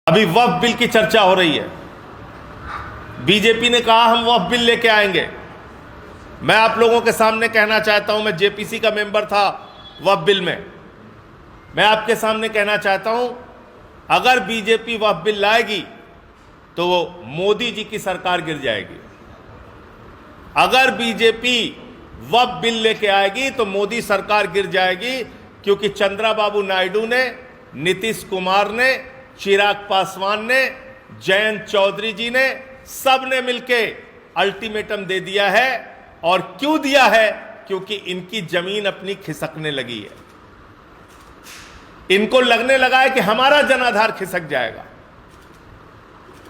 अभी वक्फ बिल की चर्चा हो रही है। बीजेपी ने कहा हम वक्फ बिल लेके आएंगे। मैं आप लोगों के सामने कहना चाहता हूं, मैं जेपीसी का मेंबर था वक्फ बिल में। मैं आपके सामने कहना चाहता हूं, अगर बीजेपी वक्फ बिल लाएगी तो वो मोदी जी की सरकार गिर जाएगी। अगर बीजेपी वक्फ बिल लेके आएगी तो मोदी सरकार गिर जाएगी, क्योंकि चंद्रबाबू नायडू ने, नीतीश कुमार ने, चिराग पासवान ने, जयंत चौधरी जी ने, सब ने मिलके अल्टीमेटम दे दिया है। और क्यों दिया है? क्योंकि इनकी जमीन अपनी खिसकने लगी है। इनको लगने लगा है कि हमारा जनाधार खिसक जाएगा।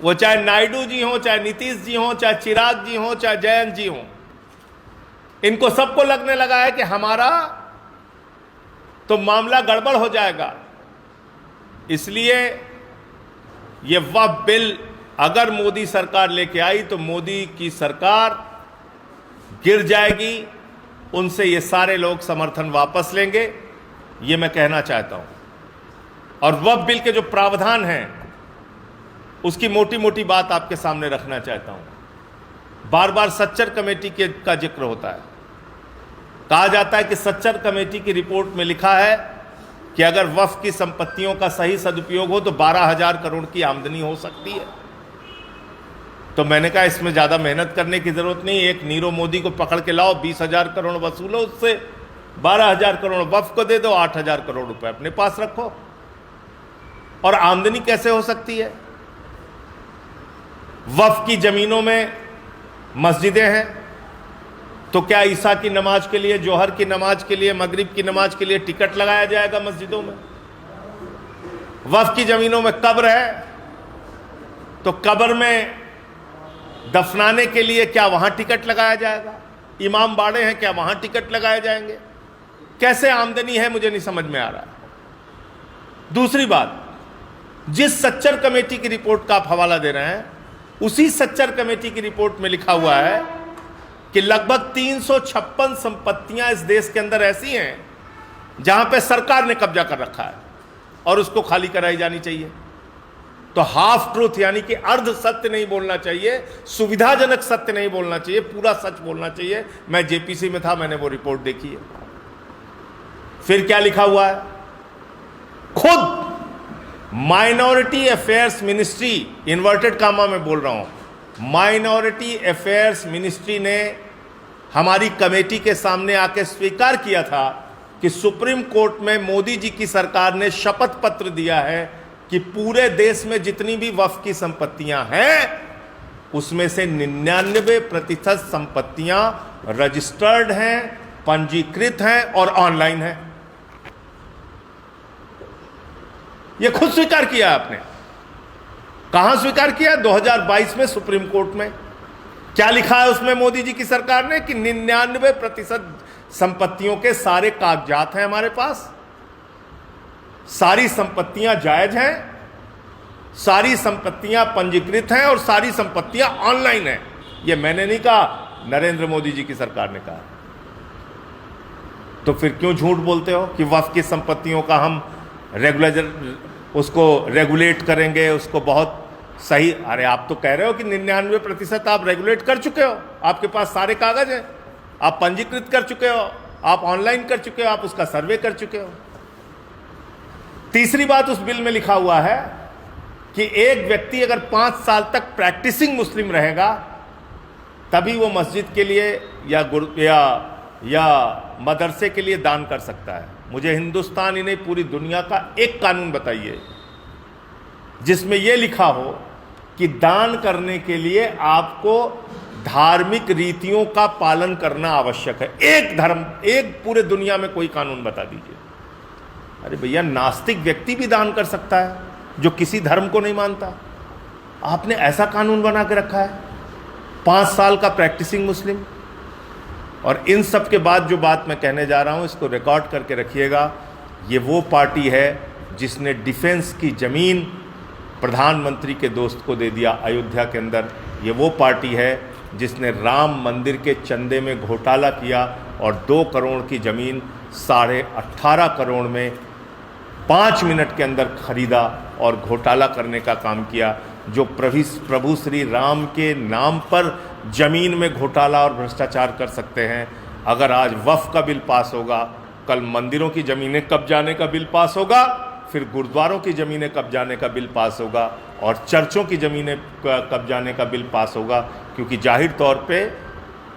वो चाहे नायडू जी हो, चाहे नीतीश जी हो, चाहे चिराग जी हो, चाहे जयंत जी हो, इनको सबको लगने लगा है कि हमारा तो मामला गड़बड़ हो जाएगा। इसलिए ये वक्फ बिल अगर मोदी सरकार लेके आई तो मोदी की सरकार गिर जाएगी। उनसे ये सारे लोग समर्थन वापस लेंगे, ये मैं कहना चाहता हूं। और वक्फ बिल के जो प्रावधान हैं उसकी मोटी मोटी बात आपके सामने रखना चाहता हूं। बार बार सच्चर कमेटी का जिक्र होता है। कहा जाता है कि सच्चर कमेटी की रिपोर्ट में लिखा है कि अगर वक्फ की संपत्तियों का सही सदुपयोग हो तो 12,000 करोड़ की आमदनी हो सकती है। तो मैंने कहा इसमें ज़्यादा मेहनत करने की ज़रूरत नहीं। एक नीरव मोदी को पकड़ के लाओ, 20,000 करोड़ वसूलो उससे, 12,000 करोड़ वक्फ को दे दो, 8,000 करोड़ रुपए अपने पास रखो। और आमदनी कैसे हो सकती है? वक्फ की ज़मीनों में मस्जिदें हैं, तो क्या ईसा की नमाज के लिए, जोहर की नमाज के लिए, मगरिब की नमाज के लिए टिकट लगाया जाएगा मस्जिदों में? वक्फ की ज़मीनों में कब्र है, तो कब्र में दफनाने के लिए क्या वहां टिकट लगाया जाएगा? इमाम बाड़े हैं, क्या वहां टिकट लगाए जाएंगे? कैसे आमदनी है, मुझे नहीं समझ में आ रहा है। दूसरी बात, जिस सच्चर कमेटी की रिपोर्ट का आप हवाला दे रहे हैं, उसी सच्चर कमेटी की रिपोर्ट में लिखा हुआ है कि लगभग 356 संपत्तियां इस देश के अंदर ऐसी हैं जहां पे सरकार ने कब्जा कर रखा है और उसको खाली कराई जानी चाहिए। तो हाफ ट्रूथ यानी कि अर्ध सत्य नहीं बोलना चाहिए, सुविधाजनक सत्य नहीं बोलना चाहिए, पूरा सच बोलना चाहिए। मैं जेपीसी में था, मैंने वो रिपोर्ट देखी है। फिर क्या लिखा हुआ है? खुद minority affairs ministry, inverted comma में बोल रहा हूं, माइनॉरिटी अफेयर्स मिनिस्ट्री ने हमारी कमेटी के सामने आके स्वीकार किया था कि सुप्रीम कोर्ट में मोदी जी की सरकार ने शपथ पत्र दिया है कि पूरे देश में जितनी भी वक्फ की संपत्तियां हैं उसमें से 99% संपत्तियां रजिस्टर्ड हैं, पंजीकृत हैं और ऑनलाइन हैं। यह खुद स्वीकार किया आपने। कहां स्वीकार किया? 2022 में सुप्रीम कोर्ट में। क्या लिखा है उसमें मोदी जी की सरकार ने? कि 99% संपत्तियों के सारे कागजात हैं हमारे पास, सारी संपत्तियां जायज हैं, सारी संपत्तियां पंजीकृत हैं और सारी संपत्तियां ऑनलाइन हैं। यह मैंने नहीं कहा, नरेंद्र मोदी जी की सरकार ने कहा। तो फिर क्यों झूठ बोलते हो कि वक्फ की संपत्तियों का हम उसको रेगुलेट करेंगे, उसको बहुत सही? अरे आप तो कह रहे हो कि 99% आप रेगुलेट कर चुके हो, आपके पास सारे कागज हैं, आप पंजीकृत कर चुके हो, आप ऑनलाइन कर चुके हो, आप उसका सर्वे कर चुके हो। तीसरी बात उस बिल में लिखा हुआ है कि एक व्यक्ति अगर 5 साल तक प्रैक्टिसिंग मुस्लिम रहेगा तभी वो मस्जिद के लिए या मदरसे के लिए दान कर सकता है। मुझे हिंदुस्तान ही नहीं पूरी दुनिया का एक कानून बताइए जिसमें यह लिखा हो कि दान करने के लिए आपको धार्मिक रीतियों का पालन करना आवश्यक है। एक पूरे दुनिया में कोई कानून बता दीजिए। अरे भैया, नास्तिक व्यक्ति भी दान कर सकता है जो किसी धर्म को नहीं मानता। आपने ऐसा कानून बना के रखा है, 5 साल का प्रैक्टिसिंग मुस्लिम। और इन सब के बाद जो बात मैं कहने जा रहा हूं, इसको रिकॉर्ड करके रखिएगा। ये वो पार्टी है जिसने डिफेंस की जमीन प्रधानमंत्री के दोस्त को दे दिया अयोध्या के अंदर। ये वो पार्टी है जिसने राम मंदिर के चंदे में घोटाला किया और 2 करोड़ की जमीन 18.5 करोड़ में 5 मिनट के अंदर खरीदा और घोटाला करने का काम किया। जो प्रभु श्री राम के नाम पर जमीन में घोटाला और भ्रष्टाचार कर सकते हैं, अगर आज वक्फ का बिल पास होगा, कल मंदिरों की ज़मीनें कब्जाने का बिल पास होगा, फिर गुरुद्वारों की ज़मीनें कब्जाने का बिल पास होगा और चर्चों की ज़मीनें कब्जाने का बिल पास होगा। क्योंकि जाहिर तौर पे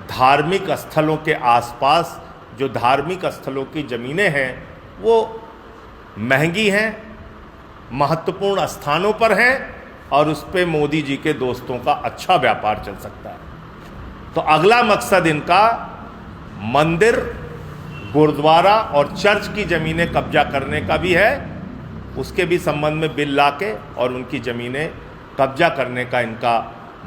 धार्मिक स्थलों के आसपास जो धार्मिक स्थलों की ज़मीनें हैं वो महंगी हैं, महत्वपूर्ण स्थानों पर हैं और उस पर मोदी जी के दोस्तों का अच्छा व्यापार चल सकता है। तो अगला मकसद इनका मंदिर, गुरुद्वारा और चर्च की ज़मीनें कब्जा करने का भी है, उसके भी संबंध में बिल लाके और उनकी ज़मीनें कब्जा करने का इनका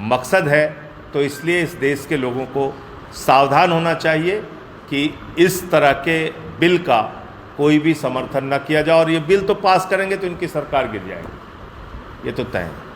मकसद है। तो इसलिए इस देश के लोगों को सावधान होना चाहिए कि इस तरह के बिल का कोई भी समर्थन न किया जाए, और ये बिल तो पास करेंगे तो इनकी सरकार गिर जाएगी, ये तो तय है।